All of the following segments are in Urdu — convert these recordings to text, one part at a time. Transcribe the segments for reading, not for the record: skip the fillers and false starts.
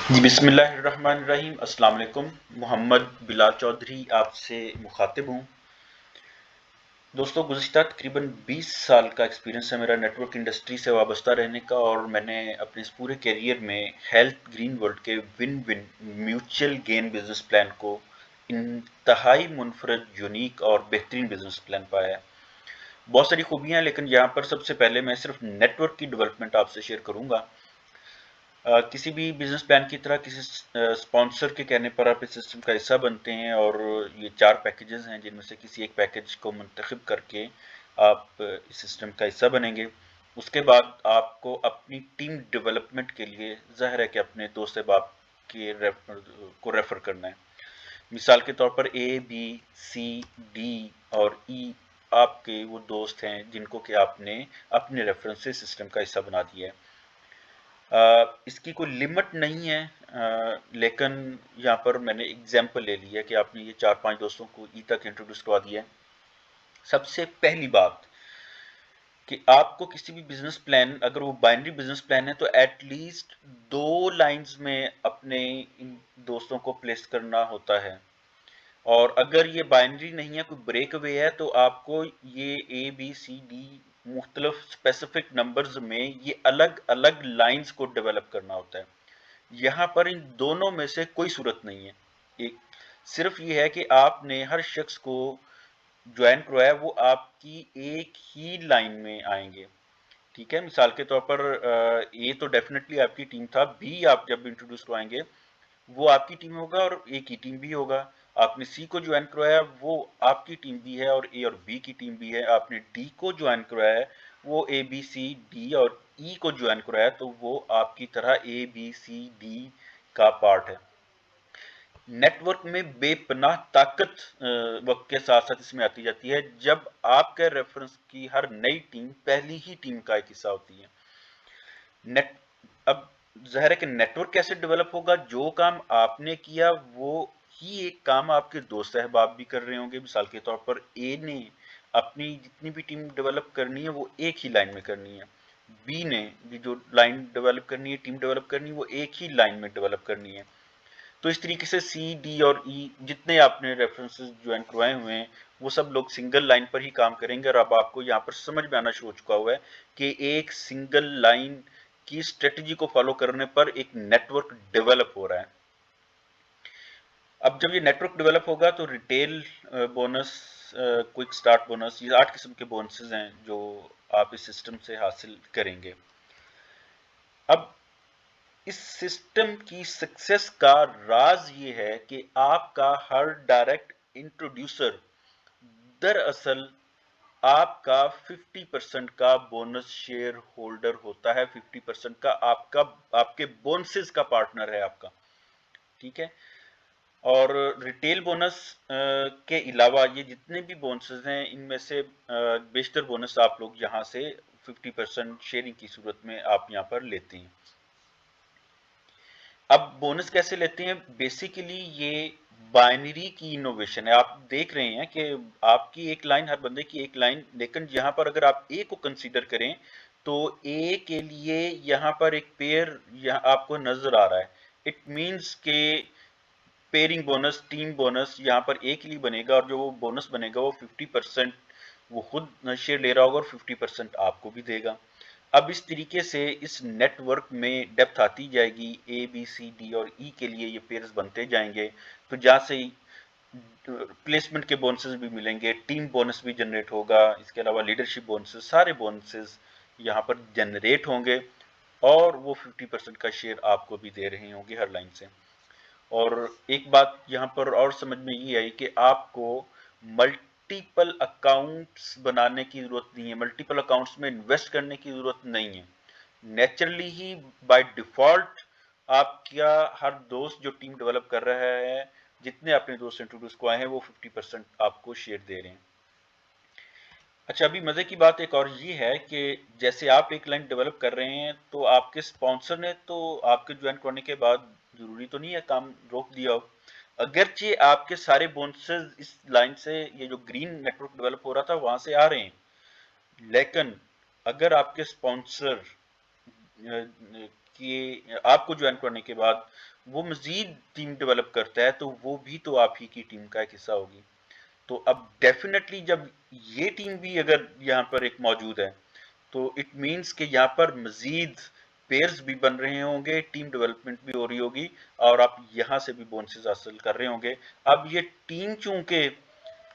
جی بسم اللہ الرحمن الرحیم، السلام علیکم۔ محمد بلال چودھری آپ سے مخاطب ہوں۔ دوستو، گزشتہ تقریباً 20 سال کا ایکسپیرینس ہے میرا نیٹ ورک انڈسٹری سے وابستہ رہنے کا، اور میں نے اپنے اس پورے کیریئر میں ہیلتھ گرین ورلڈ کے one one mutual gain business plan کو انتہائی منفرد، یونیک اور بہترین بزنس پلان پایا ہے۔ بہت ساری خوبیاں ہیں، لیکن یہاں پر سب سے پہلے میں صرف نیٹ ورک کی ڈیولپمنٹ آپ سے شیئر کروں گا۔ کسی بھی بزنس پلان کی طرح کسی اسپانسر کے کہنے پر آپ اس سسٹم کا حصہ بنتے ہیں، اور یہ 4 پیکیجز ہیں جن میں سے کسی ایک پیکیج کو منتخب کر کے آپ اس سسٹم کا حصہ بنیں گے۔ اس کے بعد آپ کو اپنی ٹیم ڈیولپمنٹ کے لیے ظاہر ہے کہ اپنے دوست احباب کو ریفر کرنا ہے۔ مثال کے طور پر اے، بی، سی، ڈی اور ای آپ کے وہ دوست ہیں جن کو کہ آپ نے اپنے ریفرنس سے سسٹم کا حصہ بنا دیا ہے۔ اس کی کوئی لمٹ نہیں ہے، لیکن یہاں پر میں نے اگزامپل لے لی ہے کہ آپ نے یہ 4-5 دوستوں کو ای تک انٹروڈیوس کروا دیا ہے۔ سب سے پہلی بات کہ آپ کو کسی بھی بزنس پلان، اگر وہ بائنری بزنس پلان ہے تو ایٹ لیسٹ 2 لائنز میں اپنے ان دوستوں کو پلیس کرنا ہوتا ہے، اور اگر یہ بائنری نہیں ہے، کوئی بریک اوے ہے، تو آپ کو یہ اے بی سی ڈی مختلف اسپیسیفک نمبرز میں یہ الگ الگ لائنز کو ڈیولپ کرنا ہوتا ہے۔ یہاں پر ان دونوں میں سے کوئی صورت نہیں ہے۔ ایک صرف یہ ہے کہ آپ نے ہر شخص کو جوائن کروایا، وہ آپ کی ایک ہی لائن میں آئیں گے۔ ٹھیک ہے، مثال کے طور پر اے تو ڈیفینیٹلی آپ کی ٹیم تھا، بی آپ جب انٹروڈیوس کروائیں گے وہ آپ کی ٹیم ہوگا اور اے کی ٹیم بھی ہوگا۔ آپ نے سی کو جوائن کروایا، وہ آپ کی ٹیم بھی ہے اور اے اور بی کی ٹیم بھی ہے۔ آپ نے ڈی کو جوائن کروایا ہے، وہ اے بی سی ڈی اور ای کو جوائن کرایا، تو وہ آپ کی طرح اے بی سی ڈی کا پارٹ ہے۔ نیٹ ورک میں بے پناہ طاقت وقت کے ساتھ ساتھ اس میں آتی جاتی ہے جب آپ کے ریفرنس کی ہر نئی ٹیم پہلی ہی ٹیم کا ایک حصہ ہوتی ہے۔ نیٹ اب ظاہر ہے کہ نیٹ ورک کیسے ڈیولپ ہوگا؟ جو کام آپ نے کیا وہ ہی ایک کام آپ کے دوست احباب بھی کر رہے ہوں گے۔ مثال کے طور پر اے نے اپنی جتنی بھی ٹیم ڈیولپ کرنی ہے وہ ایک ہی لائن میں کرنی ہے، بی نے بھی جو لائن ڈیولپ کرنی ہے، ٹیم ڈیولپ کرنی ہے، وہ ایک ہی لائن میں ڈیولپ کرنی ہے۔ تو اس طریقے سے سی، ڈی اور ای جتنے آپ نے ریفرنسز جوائن کروائے ہوئے ہیں وہ سب لوگ سنگل لائن پر ہی کام کریں گے، اور اب آپ کو یہاں پر سمجھ میں آنا شروع ہو چکا ہوا ہے کہ ایک سنگل لائن کی اسٹریٹجی کو فالو کرنے پر ایک نیٹ ورک ڈیولپ ہو رہا ہے۔ اب جب یہ نیٹ ورک ڈیولپ ہوگا تو retail bonus, quick start bonus, یہ 8 قسم کے بونسز ہیں جو آپ اس سسٹم سے حاصل کریں گے۔ اب اس سسٹم کی سکسیس کا راز یہ ہے کہ آپ کا ہر ڈائریکٹ انٹروڈیوسر دراصل آپ کا 50% کا بونس شیئر ہولڈر ہوتا ہے، 50% کا آپ کے بونسز کا پارٹنر ہے آپ کا۔ ٹھیک ہے، اور ریٹیل بونس کے علاوہ یہ جتنے بھی بونسز ہیں ان میں سے بیشتر بونس آپ لوگ یہاں سے 50% شیئرنگ کی صورت میں آپ یہاں پر لیتے ہیں۔ اب بونس کیسے لیتے ہیں؟ بیسیکلی یہ بائنری کی انوویشن ہے۔ آپ دیکھ رہے ہیں کہ آپ کی ایک لائن، ہر بندے کی ایک لائن، لیکن یہاں پر اگر آپ اے کو کنسیڈر کریں تو اے کے لیے یہاں پر ایک پیئر یہاں آپ کو نظر آ رہا ہے۔ اٹ مینز کہ پیئرنگ بونس، ٹیم بونس یہاں پر اے کے لیے بنے گا، اور جو وہ بونس بنے گا وہ 50% وہ خود شیئر لے رہا ہوگا اور 50% آپ کو بھی دے گا۔ اب اس طریقے سے اس نیٹ ورک میں ڈیپتھ آتی جائے گی، اے بی سی ڈی اور ای کے لیے یہ پیئرز بنتے جائیں گے، تو جہاں سے پلیسمنٹ کے بونسز بھی ملیں گے، ٹیم بونس بھی جنریٹ ہوگا، اس کے علاوہ لیڈرشپ بونسز، سارے بونسز یہاں پر جنریٹ ہوں گے، اور وہ 50% کا شیئر آپ کو بھی دے رہے ہوں گے ہر لائن سے۔ اور ایک بات یہاں پر اور سمجھ میں یہ آئی کہ آپ کو ملٹیپل اکاؤنٹس بنانے کی ضرورت نہیں ہے، ملٹیپل اکاؤنٹس میں انویسٹ کرنے کی ضرورت نہیں ہے۔ نیچرلی ہی بائی ڈیفالٹ آپ کیا ہر دوست جو ٹیم ڈیولپ کر رہا ہے، جتنے اپنے دوست انٹروڈیوس کو آئے ہیں، وہ 50% آپ کو شیئر دے رہے ہیں۔ اچھا، ابھی مزے کی بات ایک اور یہ ہے کہ جیسے آپ ایک لائن ڈیولپ کر رہے ہیں تو آپ کے اسپانسر نے تو آپ کے جوائن کرنے کے بعد ضروری تو نہیں ہے کام روک دیا ہو، اگرچہ آپ کے سارے بونسز اس لائن سے، یہ جو گرین نیٹ ورک ڈیولپ ہو رہا تھا وہاں سے آ رہے ہیں، لیکن اگر آپ کے اسپانسر کہ آپ کو جوائن کرنے کے بعد وہ مزید ٹیم ڈیولپ کرتا ہے تو وہ بھی تو آپ ہی کی ٹیم کا ایک حصہ ہوگی. تو اب ڈیفینیٹلی جب یہ ٹیم بھی اگر یہاں پر ایک موجود ہے تو اٹ مینس کہ یہاں پر مزید پیئرز بھی بن رہے ہوں گے, ٹیم ڈیولپمنٹ بھی ہو رہی ہوگی, اور آپ یہاں سے بھی بونسز حاصل کر رہے ہوں گے. اب یہ ٹیم چونکہ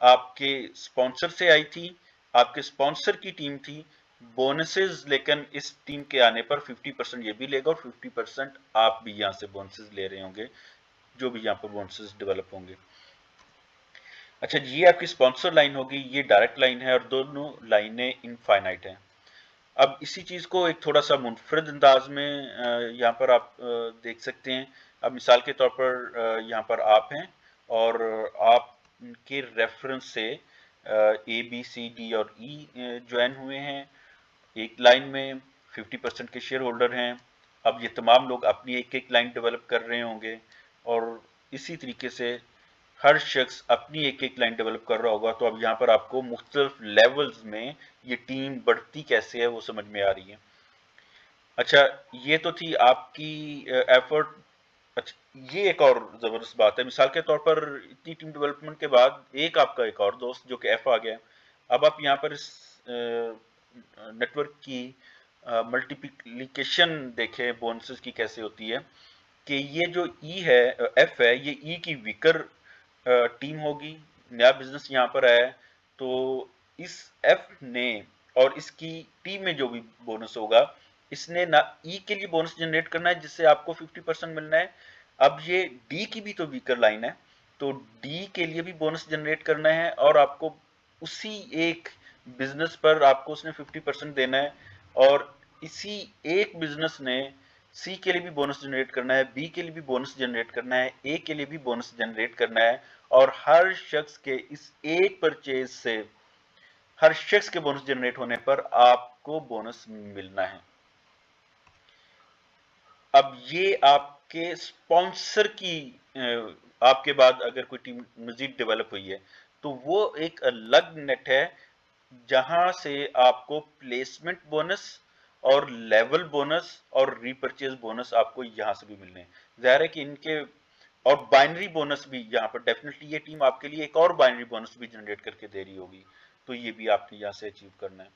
آپ کے سپانسر سے آئی تھی, آپ کے سپانسر کی ٹیم تھی, بونسز لیکن اس ٹیم کے آنے پر 50% یہ بھی لے گا اور 50% آپ بھی یہاں سے بونسز لے رہے ہوں گے, جو بھی یہاں پر بونسز ڈیولپ ہوں گے. اچھا جی, یہ آپ کی سپانسر لائن ہوگی, یہ ڈائریکٹ لائن ہے اور دونوں لائنیں انفائنائٹ ہیں. اب اسی چیز کو ایک تھوڑا سا منفرد انداز میں یہاں پر آپ دیکھ سکتے ہیں. اب مثال کے طور پر یہاں پر آپ ہیں اور آپ کے ریفرنس سے اے بی سی ڈی اور ای جوائن ہوئے ہیں ایک لائن میں, 50% کے شیئر ہولڈر ہیں. اب یہ تمام لوگ اپنی ایک ایک لائن ڈیولپ کر رہے ہوں گے اور اسی طریقے سے ہر شخص اپنی ایک ایک لائن ڈیولپ کر رہا ہوگا. تو اب یہاں پر آپ کو مختلف لیولز میں یہ ٹیم بڑھتی کیسے ہے وہ سمجھ میں آ رہی ہے. اچھا یہ تو تھی آپ کی ایفرٹ. اچھا یہ ایک اور زبردست بات ہے, مثال کے طور پر اتنی ٹیم ڈیولپمنٹ کے بعد ایک آپ کا ایک اور دوست جو کہ ایف آ گیا. اب آپ یہاں پر اس نیٹ ورک کی ملٹیپلیکیشن دیکھیں بونسز کی کیسے ہوتی ہے, کہ یہ جو ای ہے ایف ہے, یہ ای کی ویکر ٹیم ہوگی. نیا بزنس یہاں پر آیا ہے تو اس ایف نے اور اس کی ٹیم میں جو بھی بونس ہوگا اس نے نہ ای کے لیے بونس جنریٹ کرنا ہے جس سے آپ کو 50% ملنا ہے. اب یہ ڈی کی بھی تو ویکر لائن ہے تو ڈی کے لیے بھی بونس جنریٹ کرنا ہے اور آپ کو اسی ایک بزنس پر آپ کو اس نے 50% دینا ہے. اور اسی ایک بزنس نے سی کے لیے بھی بونس جنریٹ کرنا ہے, بی کے لیے بھی بونس جنریٹ کرنا ہے, اے کے لیے بھی بونس جنریٹ کرنا ہے, اور ہر شخص کے اس ایک پرچیز سے ہر شخص کے بونس جنریٹ ہونے پر آپ کو بونس ملنا ہے. اب یہ آپ کے سپانسر کی آپ کے بعد اگر کوئی ٹیم مزید ڈیولپ ہوئی ہے تو وہ ایک الگ نیٹ ہے جہاں سے آپ کو پلیسمنٹ بونس اور لیول بونس اور ری پرچیز بونس آپ کو یہاں سے بھی ملنے ہیں. ظاہر ہے کہ ان کے اور بائنری بونس بھی یہاں پر ڈیفینیٹلی یہ ٹیم آپ کے لیے ایک اور بائنری بونس بھی جنریٹ کر کے دے رہی ہوگی, تو یہ بھی آپ نے یہاں سے اچیو کرنا ہے.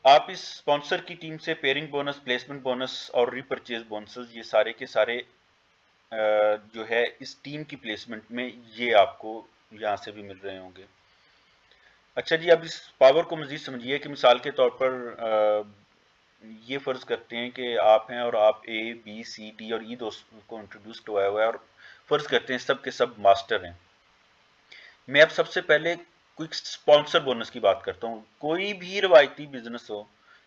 آپ اس سپانسر کی ٹیم سے پیئرنگ بونس, پلیسمنٹ بونس اور ری پرچیز بونسز یہ سارے کے سارے جو ہے اس ٹیم کی پلیسمنٹ میں یہ آپ کو یہاں سے بھی مل رہے ہوں گے. اچھا جی, اب اس پاور کو مزید سمجھیے کہ مثال کے طور پر یہ فرض کرتے ہیں کہ آپ ہیں اور آپ اے بی سی ڈی اور ای دوست کو انٹروڈیوس کروایا ہوا ہے اور فرض کرتے ہیں سب کے سب ماسٹر ہیں. میں اب سب سے پہلے کوئی سپانسر بونس کی بات کرتا ہوں. کوئی بھی روایتی بزنس ہو,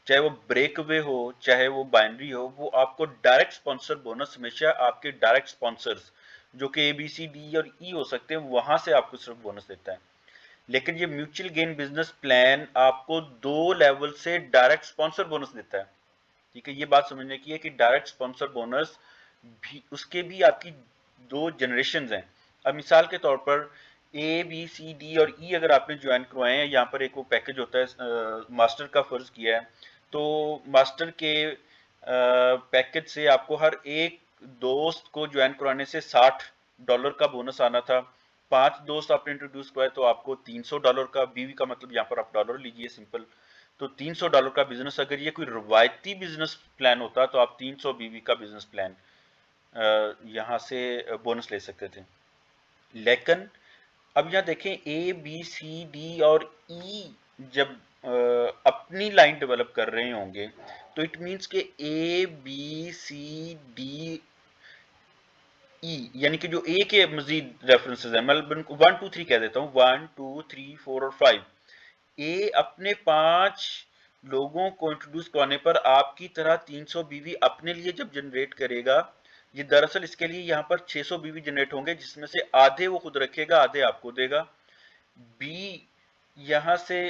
چاہے وہ بریک اوے ہو چاہے وہ بائنری ہو, وہ آپ کو ڈائریکٹ سپانسر بونس ہمیشہ آپ کے ڈائریکٹ سپانسرز جو کہ اے بی سی ڈی اور ای ہو سکتے ہیں وہاں سے آپ کو صرف بونس دیتا ہے. لیکن یہ میوچل گین بزنس پلان آپ کو 2 لیول سے ڈائریکٹ سپانسر بونس دیتا ہے. ٹھیک ہے, یہ بات سمجھنے کی ہے کہ ڈائریکٹ سپانسر بونس بھی اس کے بھی آپ کی 2 جنریشنز ہیں. اب مثال کے طور پر اے بی سی ڈی اور ای اگر آپ نے جوائن کروائے ہیں, یہاں پر ایک وہ پیکج ہوتا ہے ماسٹر کا فرض کیا ہے, تو ماسٹر کے پیکج سے آپ کو ہر ایک دوست کو جوائن کرانے سے $60 کا بونس آنا تھا. 5 دوست آپ نے انٹروڈیوس کروائے تو آپ کو $300 کا, بیوی کا مطلب یہاں پر آپ ڈالر لیجئے سمپل, تو $300 کا بزنس اگر یہ کوئی روایتی بزنس پلان ہوتا تو آپ 300 بیوی کا بزنس پلان یہاں سے بونس لے سکتے تھے. لیکن اب یہاں دیکھیں اے بی سی ڈی اور ای جب اپنی لائن ڈیولپ کر رہے ہوں گے تو اٹ مینس کہ اے بی سی ڈی ای یعنی کہ جو اے کے مزید ریفرنسز ہیں, میں 1 2 3 کہہ دیتا ہوں, 1 2 3 4 اور 5. اے اپنے 5 لوگوں کو انٹروڈیوس کرانے پر آپ کی طرح 300 بیوی اپنے لیے جب جنریٹ کرے گا, یہ دراصل اس کے لیے یہاں پر 600 بیوی جنریٹ ہوں گے جس میں سے آدھے وہ خود رکھے گا, آدھے آپ کو دے گا. بی یہاں سے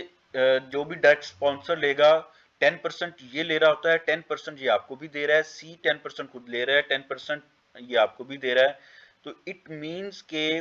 جو بھی ڈائریکٹ سپانسر لے گا 10% یہ لے رہا ہوتا ہے, 10% یہ آپ کو بھی دے رہا ہے, سی 10% خود لے رہا ہے, 10% یہ آپ کو بھی دے رہا ہے. تو اٹ مینس کہ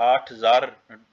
8000